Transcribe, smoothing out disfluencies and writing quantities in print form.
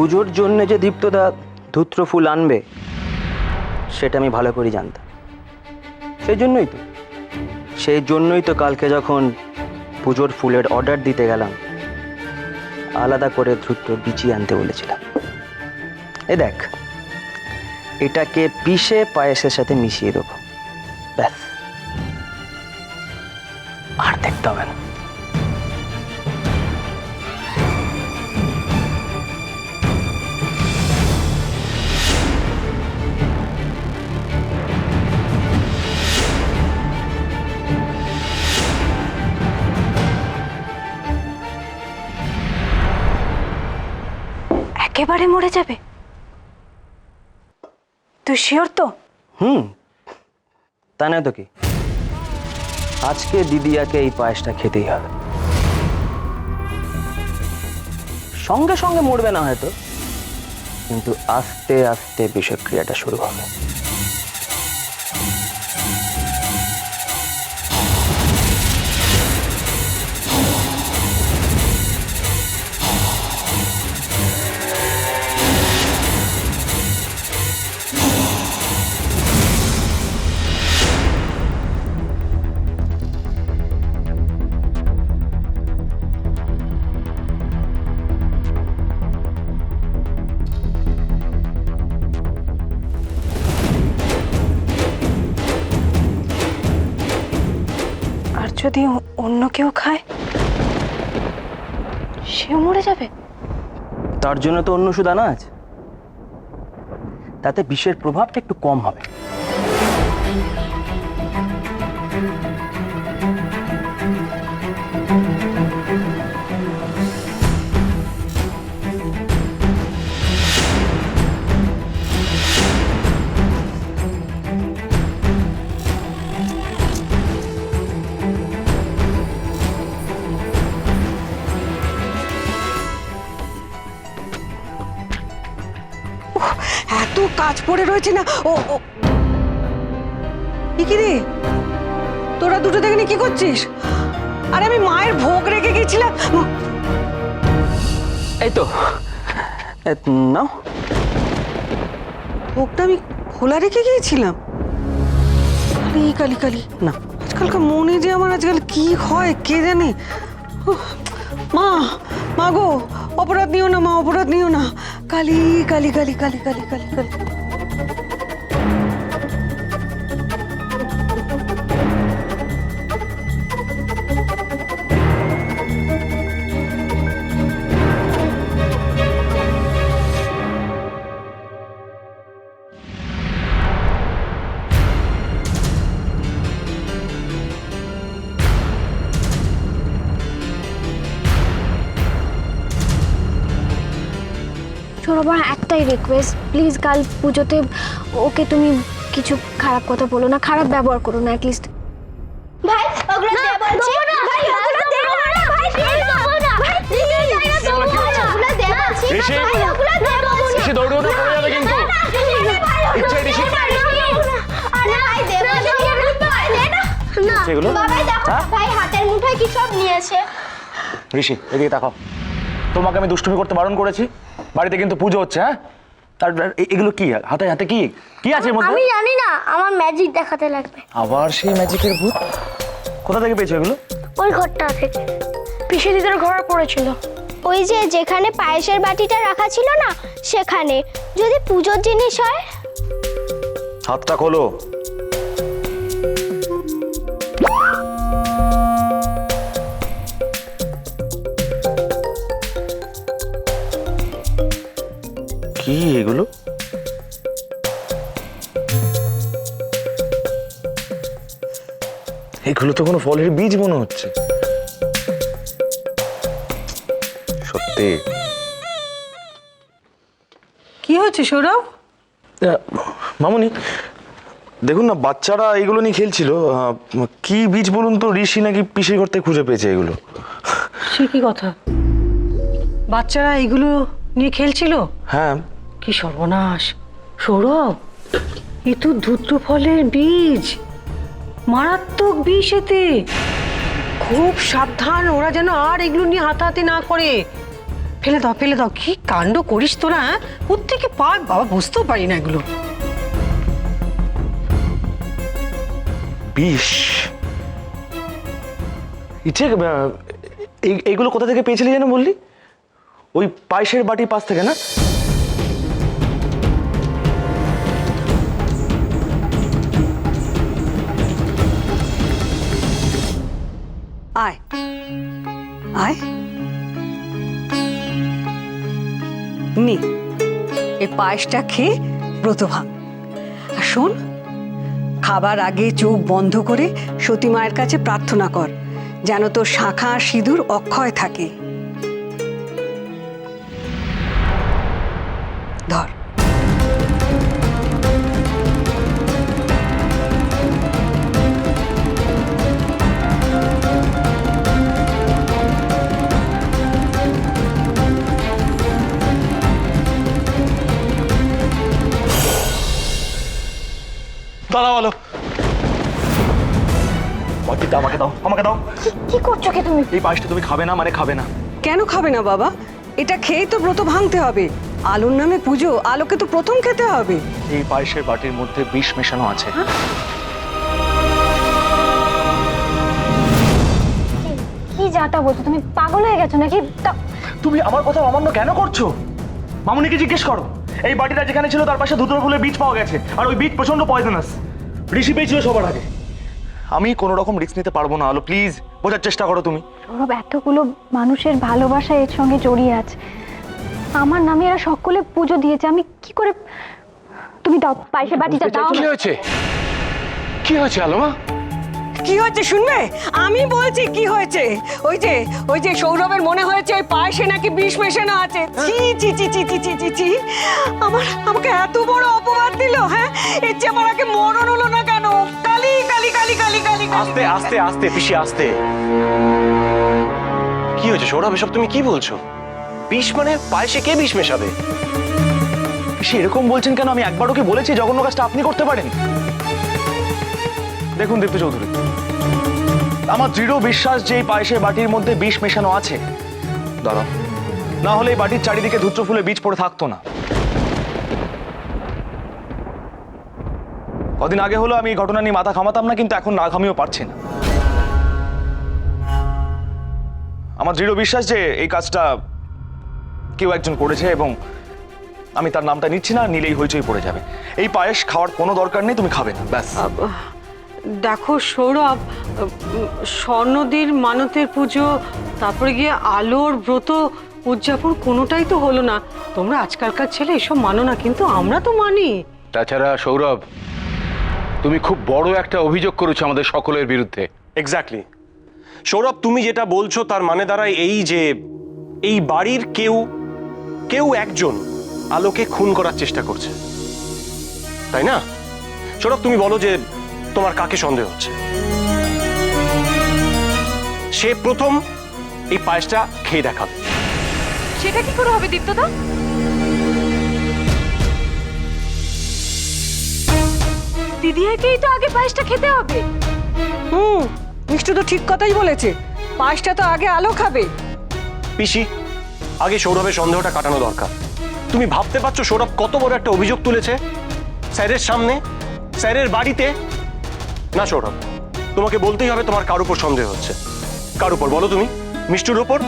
পুজোর জন্য যে দীপ্তদা ধূত্র ফুল আনবে সেটা আমি ভালো করে জানতাম। সেই জন্যই তো কালকে যখন পুজোর ফুলের অর্ডার দিতে গেলাম আলাদা করে ধূত্র বিচি আনতে বলেছিলাম। এই দেখ, এটাকে পিষে পায়েসের সাথে মিশিয়ে দেবো, ব্যাস, আর দেখতে হবে না। একেবারে মরে যাবে? তুই শিওর তো? তা নয় তো কি, আজকে দিদিয়াকে এই পায়েসটা খেতেই হবে। সঙ্গে সঙ্গে মরবে না হয়তো, কিন্তু আস্তে আস্তে বিষক্রিয়াটা শুরু হবে। যদি অন্য কেউ খায় সেও মরে যাবে? তার জন্য তো অন্য ওষুধ আনা আছে, তাতে বিষের প্রভাবটা একটু কম হবে। এত কাজ পড়ে রয়েছে না। ও কি রে, তোরা দুটো দেখে কি করছিস? আরে আমি মায়ের ভোগ রেখে গেছিলাম। এই তো নাও, ভোগটা আমি খোলা রেখে গিয়েছিলাম। আরে কালি কালি না, আজকালকার মনে যে আমার আজকাল কি হয় কে জানে। মা, মা গো, অপরাধ নিও না মা, অপরাধ নিও না। কালি কালি কালি কালি কালি কালি কালি। শোনো, আমার একটাই রিকোয়েস্ট, প্লিজ কাল পুজোতে ওকে তুমি কিছু খারাপ কথা বলো না, খারাপ ব্যবহার করো না অ্যাটলিস্ট। ভাই ওগুলো দে বলছি, ভাই ওগুলো দে না, ভাই প্লিজ দেবো না, ভাই প্লিজ ওগুলো দে বলছি, ভাই ওগুলো দে বলছি। ঋষি দৌড়ো না, পড়ে যাবে কিন্তু। ইচ্ছে ঋষি আরে ভাই দে বলছি, ভাই দে না। না বাবাই দেখো ভাই হাতের মুঠোয় কি সব নিয়েছে। ঋষি এদিকে তাকাও, তোমাকে আমি দুষ্টুমি করতে বারণ করেছি, বাড়িতে কিন্তু পুজো হচ্ছে। হ্যাঁ, তার এগুলো কি হাতে হাতে কি কি আছে এর মধ্যে? আমি জানি না, আমার ম্যাজিক দেখাতে লাগবে। আবার সেই ম্যাজিকের ভূত? কোথা থেকে পেয়েছো এগুলো? ওই ঘরটা থেকে পিসি দিদার ঘরে পড়েছিল। ওই যে যেখানে পায়েসের বাটিটা রাখা ছিল না সেখানে। যদি পুজোর জিনিস হয়। হাতটা খোলো। কি এগুলো? এগুলো তো কোনো ফলের বীজ মনে হচ্ছে। সত্যি কি হচ্ছে সৌরভ? মামুনি দেখুন না, বাচ্চারা এগুলো নিয়ে খেলছিল। কি বীজ বলুন তো? ঋষি নাকি পিসির ঘর থেকে খুঁজে পেয়েছে এগুলো। সে কি কথা, বাচ্চারা এগুলো নিয়ে খেলছিল? হ্যাঁ। কি সর্বনাশ সৌরভ, এ তো ধূত্র ফলের বীজ, মারাত্মক বিষ এতে। খুব সাবধান ওরা যেন আর এগুলো নিয়ে হাতাহাতি না করে। ফেলে দাও ফেলে দাও, কি কাণ্ড করিস তোরা, হ্যাঁ? কোত্থেকে পাক বাবা, বুঝতেও পারি না এগুলো। বিষ? ইচ্ছে এইগুলো কোথা থেকে পেয়েছিলি যেন বললি? ওই পায়েসের বাটির পাশ থেকে না? আয় আয়, নে এই পায়েসটা খেয়ে ব্রত ভাঙ। আর শোন, খাবার আগে চোখ বন্ধ করে সতী মায়ের কাছে প্রার্থনা কর যেন তোর শাঁখা আর সিঁদুর অক্ষয় থাকে। ধর। দাঁড়াও, বলো। বাটিটা আমাকে দাও, আমাকে দাও। কি করছো কি তুমি? এই পায়েসটা তুমি খাবে না মানে খাবে না। কেন খাবে না বাবা? এটা খেয়েই তো ব্রত ভাঙতে হবে। আলোর নামে পুজো, আলোকে তো প্রথম খেতে হবে। এই পায়েসের বাটির মধ্যে বিষ মেশানো আছে। কি যাতা বলছো তুমি? পাগল হয়ে গেছো নাকি? তুমি আমার কথা অমান্য কেন করছো? মামুনিকে জিজ্ঞেস করো। এই বাটিটা যেখানে ছিল তার পাশে ধুতরা ফুলের বীজ পাওয়া গেছে, আর ওই বীজ প্রচন্ড পয়জনাস। ঋষি পেয়েছিল সবার আগে। আমি কোনো রকম রিস্ক নিতে পারবো না। আলো প্লিজ, বোঝার চেষ্টা করো তুমি। সৌরভ, এতগুলো মানুষের ভালোবাসা এর সঙ্গে জড়িয়ে আছে। আমার নামে এরা সকলে পুজো দিয়েছে, আমি কি করে? তুমি দাও পায়েসের বাটিটা দাও। কি হয়েছে? কি হয়েছে আলোমা? কি হয়েছে শুনবে? আমি বলছি কি হয়েছে। ওই যে সৌরভের মনে হয়েছে ওই পায়েসে নাকি বিষ মেশানো আছে। ছি ছি ছি ছি ছি ছি ছি ছি, আমাকে এত বড় অপবাদ দিল। হ্যাঁ, এর চেয়ে আমার আগে মরণ হলো না কেন? কালি কালি কালি কালি কালি। আস্তে আস্তে আস্তে পিসি, আস্তে। কি হয়েছে সৌরভ, এসব তুমি কি বলছো? বিষ মানে পায়েসে কে বিষ মেশাবে? সে এরকম বলছেন কেন? আমি একবারও কি বলেছি জঘন্য কাজটা আপনি করতে পারেন? দেখুন দীপ্ত চৌধুরী, আমার দৃঢ় বিশ্বাস যে এই পায়েসের বাটির মধ্যে বিষ মেশানো আছে। দাঁড়াও, না হলে এই বাটির চারিদিকে ধুত্র ফুলে বীজ পড়ে থাকতো না। কদিন আগে হলো আমি এই ঘটনা নিয়ে মাথা ঘামাতাম না, কিন্তু এখন না ঘামিয়েও পারছি না। আমার দৃঢ় বিশ্বাস যে এই কাজটা কেউ একজন করেছে, এবং আমি তার নামটা নিচ্ছি না, নিলেই হইচই পড়ে যাবে। এই পায়েস খাওয়ার কোনো দরকার নেই, তুমি খাবে না, ব্যাস। দেখো সৌরভ, স্বর্ণদীর মানতের পুজো, তারপরে গিয়ে আলোর ব্রত উদযাপন কোনোটাই তো হলো না। তোমরা আজকালকার ছেলে এসব মানো না, কিন্তু আমরা তো মানি। তাছাড়া সৌরভ, তুমি খুব বড় একটা অভিযোগ করেছো আমাদের সকলের বিরুদ্ধে। এক্স্যাক্টলি সৌরভ, তুমি যেটা বলছো তার মানে দাঁড়ায় এই যে এই বাড়ির কেউ একজন আলোকে খুন করার চেষ্টা করছে, তাই না? সৌরভ, তুমি বলো যে তোমার কাকে সন্দেহ হচ্ছে? সে প্রথম এই পায়েসটা খেয়ে দেখাবে। সেটা কি করে হবে দীপ্তদা? দিদিয়াকেই তো আগে পায়েসটা খেতে হবে। মিষ্টু তো ঠিক কথাই বলেছে, পায়েসটা তো আগে আলো খাবে। পিসি, আগে সৌরভের সন্দেহটা কাটানো দরকার। তুমি ভাবতে পারছো সৌরভ কত বড় একটা অভিযোগ তুলেছে স্যারের সামনে, স্যারের বাড়িতে? না সৌরভ, তোমাকে বলতেই হবে তোমার কার উপর সন্দেহ হচ্ছে। কার উপর বলো তুমি? মিষ্টুর উপর?